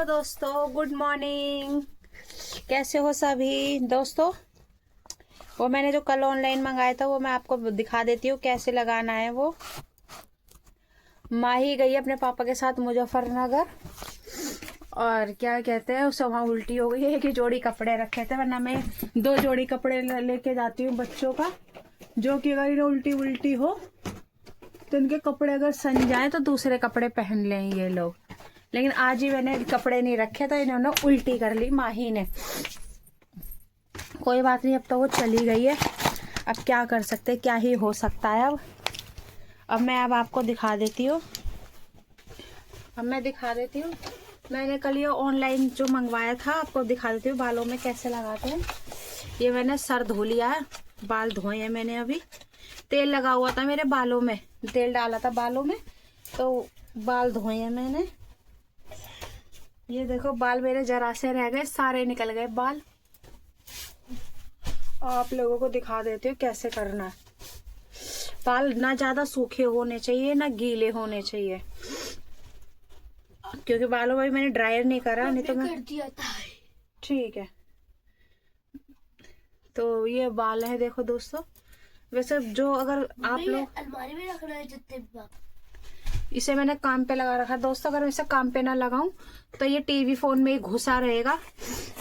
दोस्तों, good morning. कैसे हो सभी दोस्तों। वो मैंने जो कल ऑनलाइन मंगाया था वो मैं आपको दिखा देती हूँ कैसे लगाना है। वो माही गई अपने पापा के साथ मुजफ्फरनगर, और क्या कहते हैं उसे, वहाँ उल्टी हो गई है। एक ही जोड़ी कपड़े रखे थे, वरना मैं 2 जोड़ी कपड़े लेके जाती हूँ बच्चों का, जो कि अगर इन्हें उल्टी उल्टी हो तो इनके कपड़े अगर सन जाए तो दूसरे कपड़े पहन लें ये लोग। लेकिन आज ही मैंने कपड़े नहीं रखे तो इन्होंने उल्टी कर ली माही ने। कोई बात नहीं, अब तो वो चली गई है, अब क्या कर सकते, क्या ही हो सकता है। अब मैं आपको दिखा देती हूँ। मैंने कल ये ऑनलाइन जो मंगवाया था आपको दिखा देती हूँ बालों में कैसे लगाते हैं। ये मैंने सर धो लिया है, बाल धोए हैं मैंने। अभी तेल लगा हुआ था मेरे बालों में, तेल डाला था बालों में तो बाल धोए हैं मैंने। ये देखो बाल मेरे जरा से रह गए, सारे निकल गए बाल। आप लोगों को दिखा देती हूँ कैसे करना है। बाल ना ज्यादा सूखे होने चाहिए ना गीले होने चाहिए, क्योंकि बालों में मैंने ड्रायर नहीं करा, नहीं तो मैं कर दिया था। ठीक है, तो ये बाल है देखो दोस्तों। वैसे जो अगर आप लोग अलमारी में रखना है जितने भी, इसे मैंने काम पे लगा रखा दोस्तों। अगर इसे काम पे ना लगाऊं तो ये टीवी फोन में ही घुसा रहेगा।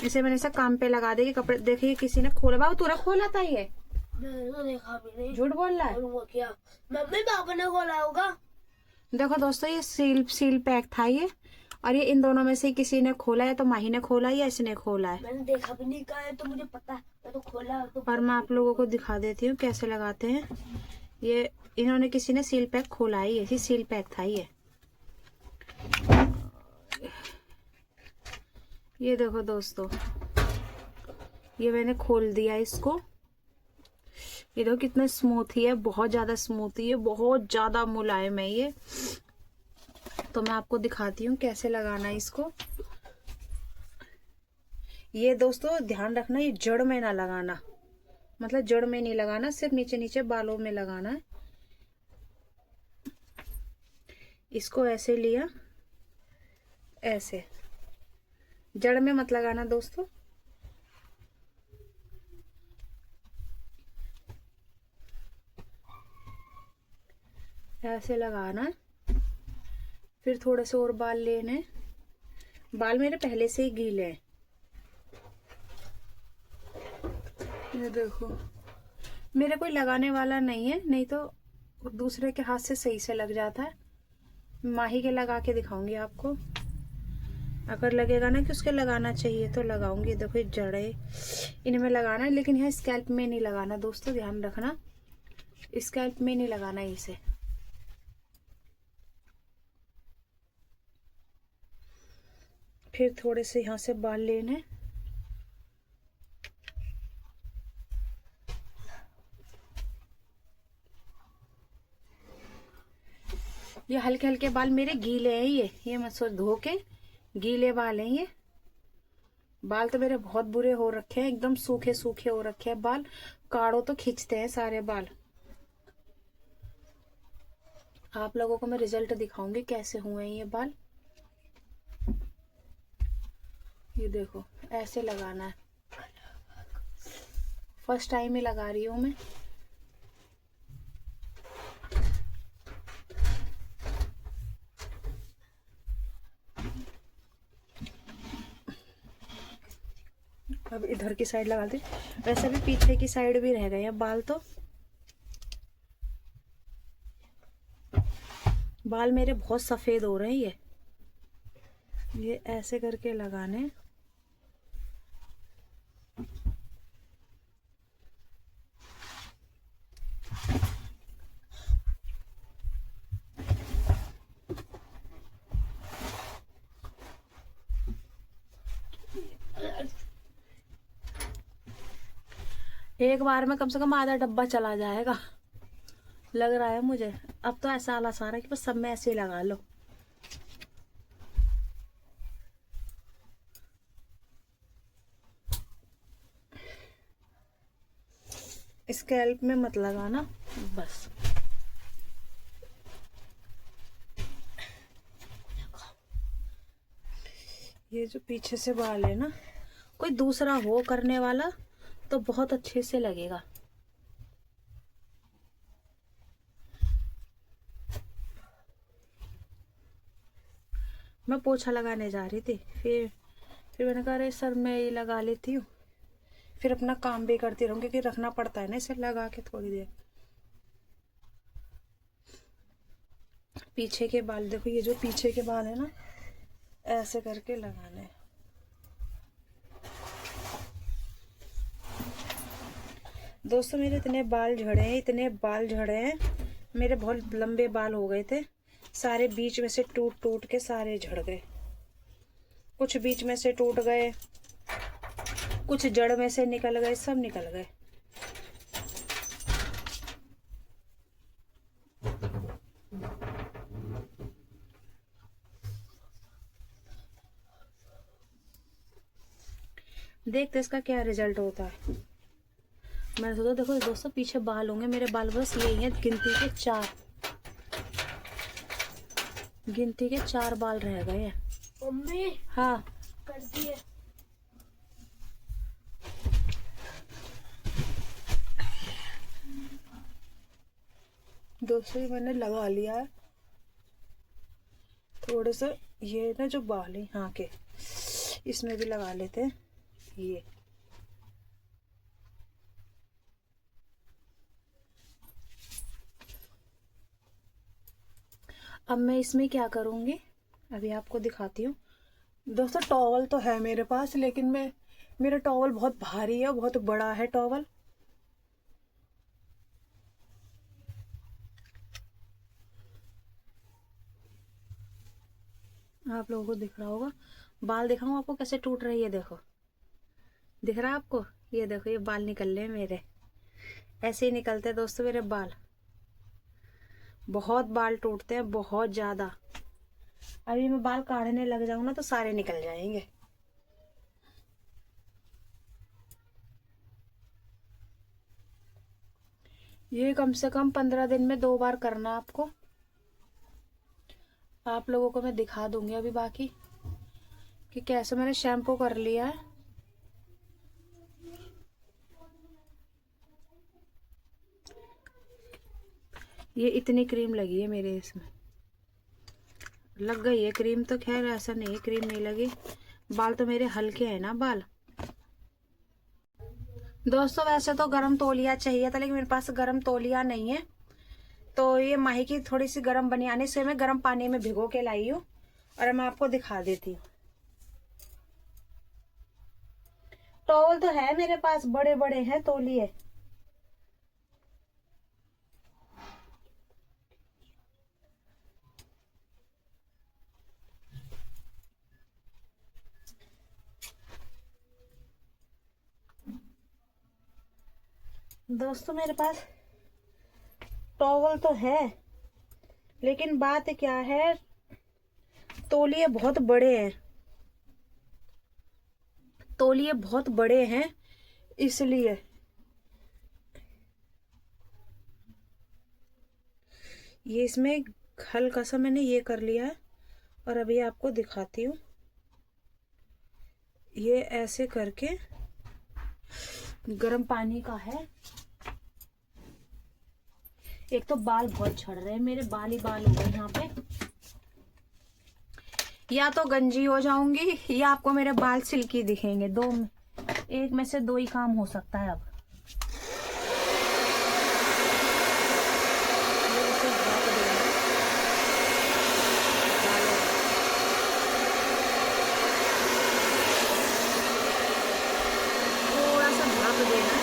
इसे मैंने इसे काम पे लगा देगी। कपड़े देखिए किसी ने खोला, बाबू तूने खोला था ये? मैंने तो देखा भी नहीं। झूठ बोल रहा है। वो क्या मम्मी पापा ने खोला होगा। देखो दोस्तों, ये सील पैक था ये, और ये इन दोनों में से किसी ने खोला है। तो माही ने खोला या इसने खोला है, मैंने देखा भी नहीं, कहा है तो मुझे पता है, मैं तो खोला तो। और मैं आप लोगों को दिखा देती हूँ कैसे लगाते हैं। ये इन्होंने किसी ने सील पैक खोला है, ये सील पैक था ये देखो दोस्तों, ये मैंने खोल दिया इसको। ये देखो कितना स्मूथी है, बहुत ज्यादा स्मूथी है, बहुत ज्यादा मुलायम है ये। तो मैं आपको दिखाती हूँ कैसे लगाना है इसको। ये दोस्तों ध्यान रखना, ये जड़ में ना लगाना, मतलब जड़ में नहीं लगाना, सिर्फ नीचे नीचे बालों में लगाना है। इसको ऐसे लिया, ऐसे जड़ में मत लगाना दोस्तों। ऐसे लगाना, फिर थोड़े से और बाल लेने। बाल मेरे पहले से ही गीले हैं, ये देखो। मेरे कोई लगाने वाला नहीं है, नहीं तो दूसरे के हाथ से सही से लग जाता है। माही के लगा के दिखाऊंगी आपको, अगर लगेगा ना कि उसके लगाना चाहिए तो लगाऊंगी। देखो ये जड़े इनमें लगाना है, लेकिन यहाँ स्कैल्प में नहीं लगाना दोस्तों, ध्यान रखना, स्कैल्प में नहीं लगाना इसे। फिर थोड़े से यहाँ से बाल लेने, ये हल्के हल्के बाल मेरे गीले हैं, ये मत सोच धो के, गीले बाल हैं ये। बाल तो मेरे बहुत बुरे हो रखे हैं, एकदम सूखे सूखे हो रखे हैं बाल, काढ़ो तो खींचते हैं सारे बाल। आप लोगों को मैं रिजल्ट दिखाऊंगी कैसे हुए हैं ये बाल। ये देखो ऐसे लगाना है, फर्स्ट टाइम ही लगा रही हूँ मैं। अब इधर की साइड लगा दी, वैसे भी पीछे की साइड भी रह गए हैं बाल। तो बाल मेरे बहुत सफेद हो रहे हैं। ये ऐसे करके लगाने, एक बार में कम से कम आधा डब्बा चला जाएगा लग रहा है मुझे। अब तो ऐसा आलस आ रहा है कि बस सब में ऐसे ही लगा लो। स्कैल्प में मत लगाना बस। ये ये जो पीछे से बाल है ना, कोई दूसरा हो करने वाला तो बहुत अच्छे से लगेगा। मैं पोछा लगाने जा रही थी, फिर मैंने कहा अरे सर मैं ये लगा लेती हूँ, फिर अपना काम भी करती रहूँगी क्योंकि रखना पड़ता है ना इसे लगा के थोड़ी देर। पीछे के बाल देखो, ये जो पीछे के बाल है ना, ऐसे करके लगाने हैं। दोस्तों मेरे इतने बाल झड़े हैं, इतने बाल झड़े हैं, मेरे बहुत लंबे बाल हो गए थे, सारे बीच में से टूट टूट के सारे झड़ गए। कुछ बीच में से टूट गए, कुछ जड़ में से निकल गए, सब निकल गए। देखते इसका क्या रिजल्ट होता है। मैंने सोचा देखो दोस्तों पीछे बाल होंगे, मेरे बाल बस यही है, गिनती के 4 बाल रह गए हैं। मम्मी हाँ कर दिए। दोस्तों ये मैंने लगा लिया है। थोड़े से ये ना जो बाल है यहाँ के, इसमें भी लगा लेते हैं ये। अब मैं इसमें क्या करूँगी अभी आपको दिखाती हूँ। दोस्तों टॉवल तो है मेरे पास, लेकिन मेरा टॉवल बहुत भारी है, बहुत बड़ा है टॉवल। आप लोगों को दिख रहा होगा, बाल दिखाऊं आपको कैसे टूट रही है, देखो दिख रहा है आपको, ये देखो ये बाल निकल रहे हैं मेरे, ऐसे ही निकलते हैं दोस्तों मेरे बाल। बहुत बाल टूटते हैं, बहुत ज्यादा। अभी मैं बाल काटने लग जाऊं ना तो सारे निकल जाएंगे। ये कम से कम 15 दिन में 2 बार करना आपको। आप लोगों को मैं दिखा दूंगी अभी बाकी कि कैसे मैंने शैम्पू कर लिया है। ये इतनी क्रीम लगी है मेरे, इसमें लग गई है क्रीम, तो खैर ऐसा नहीं है क्रीम नहीं लगी। बाल तो मेरे हल्के हैं ना बाल। दोस्तों वैसे तो गरम तौलिया चाहिए था, लेकिन मेरे पास गरम तौलिया नहीं है, तो ये माही की थोड़ी सी गरम बनियानी से मैं गरम पानी में भिगो के लाई हूँ और मैं आपको दिखा देती हूँ। टॉवल तो है मेरे पास, बड़े बड़े हैं तौलिए। दोस्तों मेरे पास टॉवल तो है, लेकिन बात क्या है, तौलिए बहुत बड़े हैं, तौलिए बहुत बड़े हैं, इसलिए ये इसमें हल्का सा मैंने ये कर लिया है। और अभी आपको दिखाती हूँ, ये ऐसे करके गर्म पानी का है। एक तो बाल बहुत झड़ रहे हैं मेरे, बाल ही बाल हो गए यहाँ पे। या तो गंजी हो जाऊंगी या आपको मेरे बाल सिल्की दिखेंगे, एक में से 2 ही काम हो सकता है। अब थोड़ा सा भाप देना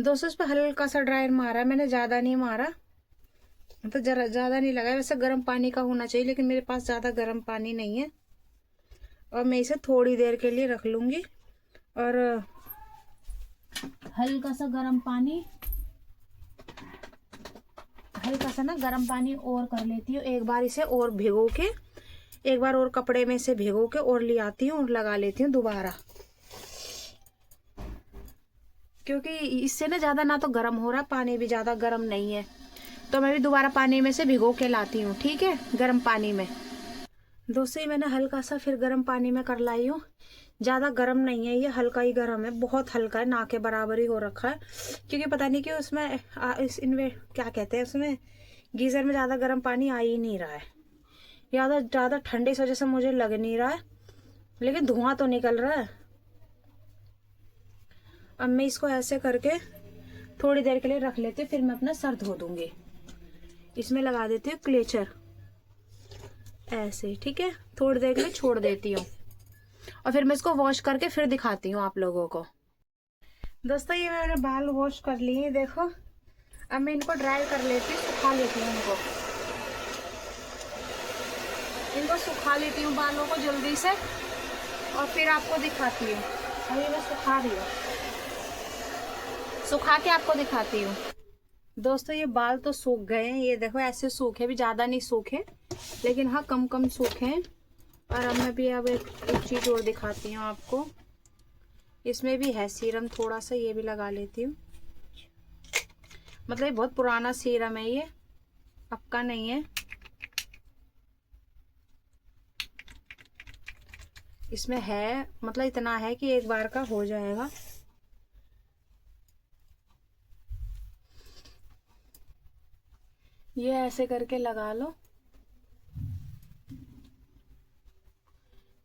दोस्तों इस पर हल्का सा ड्रायर मारा है मैंने, ज़्यादा नहीं मारा, तो जरा ज़्यादा नहीं लगा। वैसे गर्म पानी का होना चाहिए लेकिन मेरे पास ज़्यादा गर्म पानी नहीं है। और मैं इसे थोड़ी देर के लिए रख लूँगी और हल्का सा गर्म पानी, हल्का सा ना गर्म पानी और कर लेती हूँ। एक बार इसे और भिगो के, एक बार और कपड़े में इसे भिगो के और ले आती हूँ और लगा लेती हूँ दोबारा, क्योंकि इससे ना ज़्यादा ना तो गर्म हो रहा, पानी भी ज़्यादा गर्म नहीं है। तो मैं भी दोबारा पानी में से भिगो के लाती हूँ, ठीक है, गर्म पानी में। दोस्तों ये मैंने हल्का सा फिर गर्म पानी में कर लाई हूँ। ज़्यादा गर्म नहीं है ये, हल्का ही गर्म है, बहुत हल्का है, ना के बराबर ही हो रखा है। क्योंकि पता नहीं कि उसमें इनमें क्या कहते हैं, उसमें गीज़र में ज़्यादा गर्म पानी आ ही नहीं रहा है, ज़्यादा ठंडे इस वजह से मुझे लग नहीं रहा है, लेकिन धुआं तो निकल रहा है। अब मैं इसको ऐसे करके थोड़ी देर के लिए रख लेती हूँ, फिर मैं अपना सर धो दूंगी। इसमें लगा देती हूँ क्लेचर ऐसे, ठीक है, थोड़ी देर के लिए छोड़ देती हूँ और फिर मैं इसको वॉश करके फिर दिखाती हूँ आप लोगों को। दोस्तों ये मैंने बाल वॉश कर लिए, देखो। अब मैं इनको ड्राई कर लेती हूँ, सुखा लेती हूँ इनको सुखा लेती हूँ बालों को जल्दी से, और फिर आपको दिखाती हूँ। अभी मैं सुखा रही हूँ, सुखा के आपको दिखाती हूँ। दोस्तों ये बाल तो सूख गए हैं, ये देखो ऐसे सूखे, भी ज़्यादा नहीं सूखे लेकिन हाँ कम कम सूखे हैं। और अब मैं भी अब एक चीज़ और दिखाती हूँ आपको। इसमें भी है सीरम थोड़ा सा, ये भी लगा लेती हूँ। मतलब ये बहुत पुराना सीरम है, ये अब का नहीं है। इसमें है, मतलब इतना है कि एक बार का हो जाएगा। ये ऐसे करके लगा लो।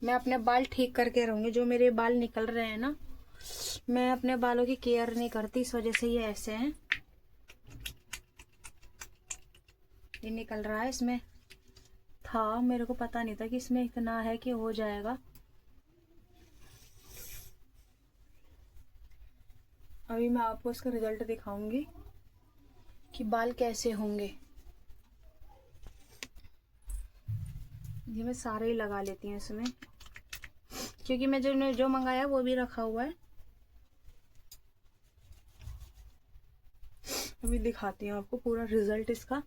मैं अपने बाल ठीक करके रहूंगी, जो मेरे बाल निकल रहे हैं ना, मैं अपने बालों की केयर नहीं करती, इस वजह से ये ऐसे हैं। ये निकल रहा है, इसमें था, मेरे को पता नहीं था कि इसमें इतना है कि हो जाएगा। अभी मैं आपको इसका रिजल्ट दिखाऊंगी कि बाल कैसे होंगे। ये मैं सारे ही लगा लेती हूँ इसमें, क्योंकि मैं जो मंगाया वो भी रखा हुआ है। अभी दिखाती हूँ आपको पूरा रिजल्ट इसका,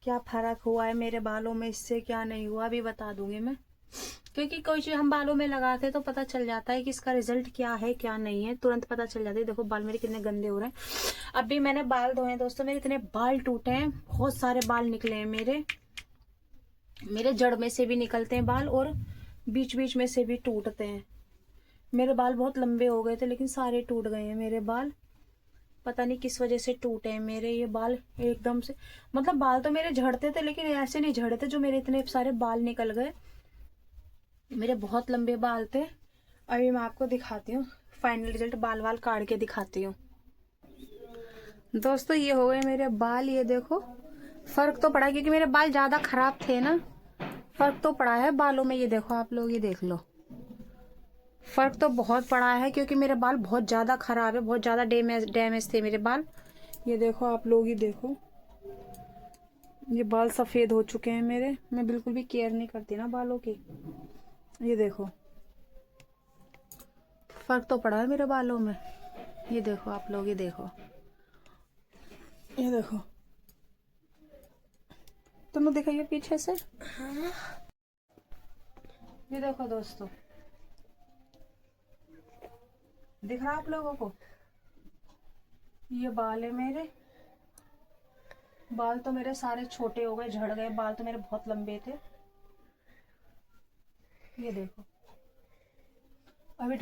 क्या फर्क हुआ है मेरे बालों में, इससे क्या नहीं हुआ, अभी बता दूंगी मैं। क्योंकि कोई चीज हम बालों में लगाते हैं तो पता चल जाता है कि इसका रिजल्ट क्या है क्या नहीं है, तुरंत पता चल जाता है। देखो बाल मेरे कितने गंदे हो रहे हैं। अभी मैंने बाल धोए हैं दोस्तों, मेरे इतने बाल टूटे हैं, बहुत सारे बाल निकले हैं मेरे जड़ में से भी निकलते हैं बाल और बीच बीच में से भी टूटते हैं। मेरे बाल बहुत लंबे हो गए थे लेकिन सारे टूट गए हैं मेरे बाल, पता नहीं किस वजह से टूटे हैं मेरे ये बाल एकदम से। मतलब बाल तो मेरे झड़ते थे लेकिन ऐसे नहीं झड़े थे जो मेरे इतने सारे बाल निकल गए। मेरे बहुत लंबे बाल थे। अभी मैं आपको दिखाती हूँ फाइनल रिजल्ट, बाल वाल काट के दिखाती हूँ। दोस्तों ये हो गए मेरे बाल, ये देखो फर्क तो पड़ा क्योंकि मेरे बाल ज्यादा खराब थे ना, फर्क तो पड़ा है बालों में। ये देखो आप लोग, ये देख लो, फर्क तो बहुत पड़ा है क्योंकि मेरे बाल बहुत ज्यादा खराब है, बहुत ज्यादा डैमेज थे मेरे बाल। ये देखो आप लोग, ही देखो ये बाल सफेद हो चुके हैं मेरे। मैं बिल्कुल भी केयर नहीं करती ना बालों की। ये देखो फर्क तो पड़ा है मेरे बालों में। ये देखो आप लोग, ये देखो, ये देखो, तुम दिखाइए पीछे से। ये देखो दोस्तों, दिख रहा आप लोगों को, ये बाल है मेरे। बाल तो मेरे सारे छोटे हो गए, झड़ गए, बाल तो मेरे बहुत लंबे थे। ये देखो अभी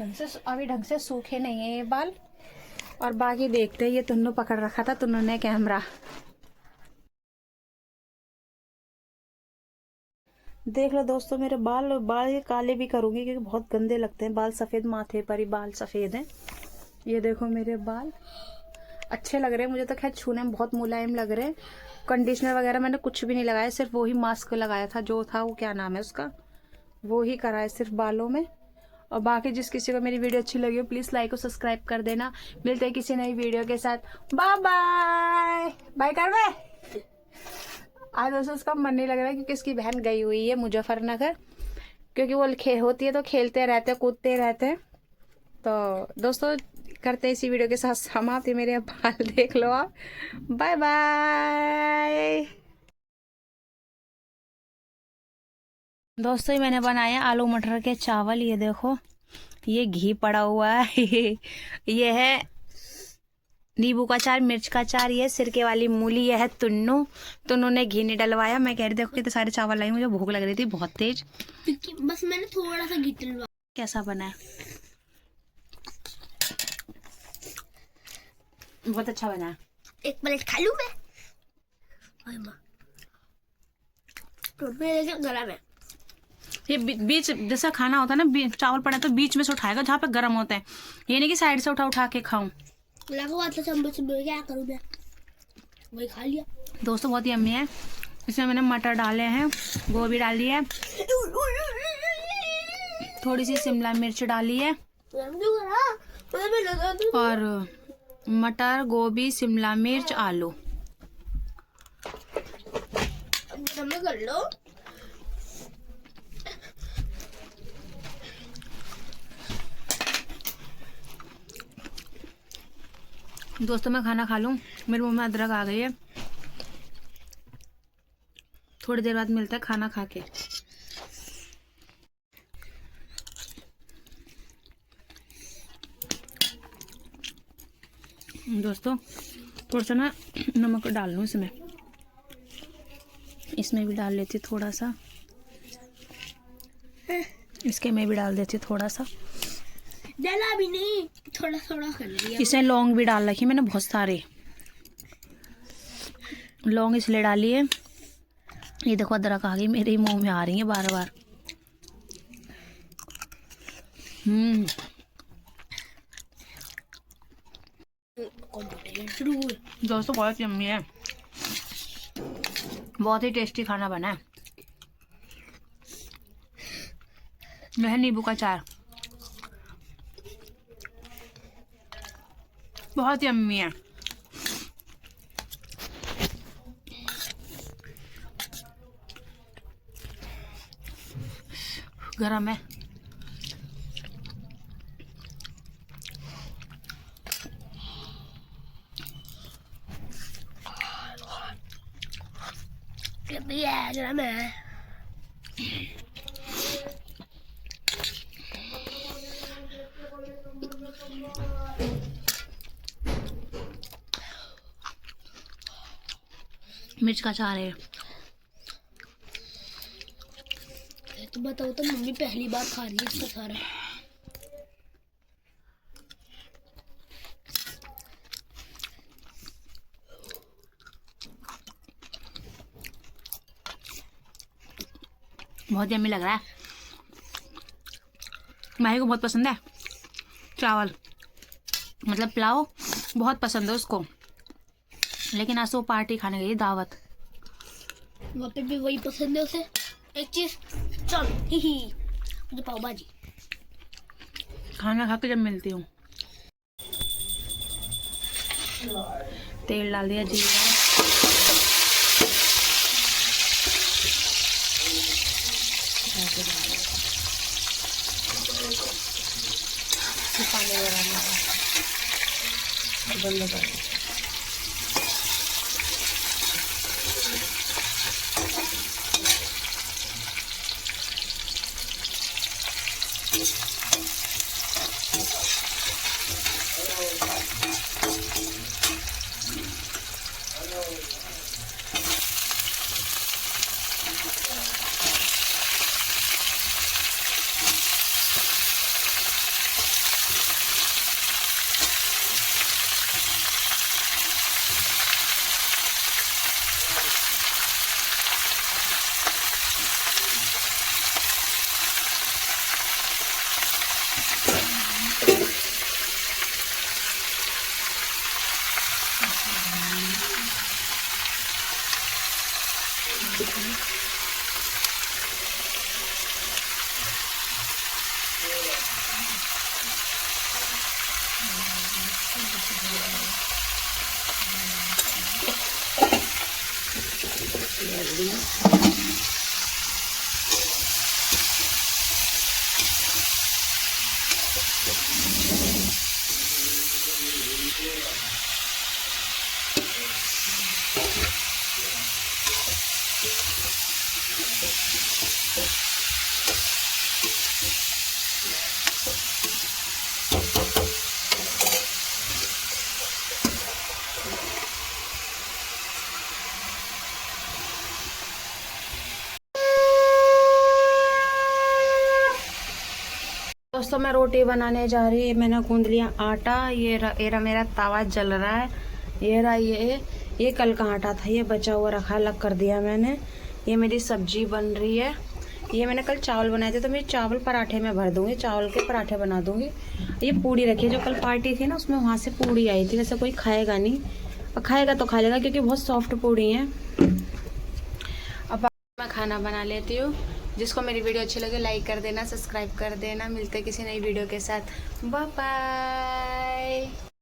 ढंग से सूखे नहीं है ये बाल। और बाकी देखते हैं, ये तुन्नू पकड़ रखा था, तुन्नू ने कैमरा। देख लो दोस्तों मेरे बाल ये काले भी करूंगी क्योंकि बहुत गंदे लगते हैं बाल, सफेद माथे पर ही बाल सफेद हैं। ये देखो मेरे बाल अच्छे लग रहे हैं मुझे तो, खैर छूने में बहुत मुलायम लग रहे हैं। कंडीशनर वगैरह मैंने कुछ भी नहीं लगाया, सिर्फ वही मास्क लगाया था, जो था वो क्या नाम है उसका, वो ही करा है सिर्फ बालों में। और बाकी जिस किसी को मेरी वीडियो अच्छी लगी हो प्लीज़ लाइक और सब्सक्राइब कर देना। मिलते हैं किसी नई वीडियो के साथ। Bye bye. बाय कर बे। आज दोस्तों उसका मन नहीं लग रहा है क्योंकि उसकी बहन गई हुई है मुजफ्फरनगर, क्योंकि वो होती है तो खेलते रहते हैं कूदते रहते हैं। तो दोस्तों करते हैं इसी वीडियो के साथ समाप्त। मेरे बाल देख लो आप। Bye bye. दोस्तों मैंने बनाया आलू मटर के चावल। ये देखो ये घी पड़ा हुआ है ये है नींबू का अचार, मिर्च का अचार, ये सिरके वाली मूली, ये है तुन्नू। तुन्नू ने घी नहीं डलवाया। मैं कह रही देखो कितने सारे चावल लाई, मुझे भूख लग रही थी बहुत तेज। बस मैंने थोड़ा सा घी डलवा। कैसा बना है? बहुत अच्छा बना है। एक प्लेट खा लूं मैं? ओए मां, तो मेरे गला में ये बीच जैसा खाना होता है ना, चावल पड़ा तो बीच में से उठाएगा जहाँ पे गर्म होता है, ये नहीं कि साइड से उठा उठा के खाऊं। लगो आता चम्मच में क्या करूं मैं? वही खा लिया। दोस्तों बहुत यम्मी है। इसमें मैंने मटर डाले हैं, गोभी डाली है, थोड़ी सी शिमला मिर्च डाली है, और मटर गोभी शिमला मिर्च आलू। कर लो। दोस्तों मैं खाना खा लूं, मेरे मुंह में अदरक आ गई है। थोड़ी देर बाद मिलता है खाना खा के। दोस्तों थोड़ा सा ना नमक डाल लूं इसमें, इसमें भी डाल लेती थोड़ा सा, इसके में भी डाल देती थोड़ा सा। डाला भी नहीं, थोड़ा थोड़ा कर लिया। इसमें लौंग भी डाल रखी मैंने, बहुत सारे लौंग इसलिए डाली है। ये देखो अदरक आ गई मेरे ही मुंह में आ रही है बार बार। दोस्तों बहुत यम्मी है, बहुत ही टेस्टी खाना बना है। यह है नींबू का अचार, बहुत यम्मी है। गरम है। गरम है। मिर्च का अचार है। तो बताओ तो मम्मी पहली बार खा रही है इसका सारा। बहुत यम्मी लग रहा है। माही को बहुत पसंद है चावल, मतलब पुलाव बहुत पसंद है उसको, लेकिन आज वो पार्टी खाने गई दावत। वहाँ पे भी वही पसंद है उसे। एक चीज चल ही मुझे पाव भाजी खाना खा के जब मिलती हूँ। तेल डाल दिया, जीरा, पानी बंद कर। रख रही हूँ। दोस्तों मैं रोटी बनाने जा रही है। मैंने गूंद लिया आटा। ये मेरा तवा जल रहा है। ये कल का आटा था, ये बचा हुआ रखा, अलग कर दिया मैंने। ये मेरी सब्जी बन रही है। ये मैंने कल चावल बनाए थे, तो मैं चावल पराठे में भर दूंगी, चावल के पराठे बना दूंगी। ये पूड़ी रखी है, जो कल पार्टी थी ना, उसमें वहाँ से पूड़ी आई थी। वैसे कोई खाएगा नहीं, और खाएगा तो खा लेगा, क्योंकि बहुत सॉफ्ट पूड़ी है। अब मैं खाना बना लेती हूँ। जिसको मेरी वीडियो अच्छी लगे लाइक कर देना, सब्सक्राइब कर देना। मिलते किसी नई वीडियो के साथ। Bye bye.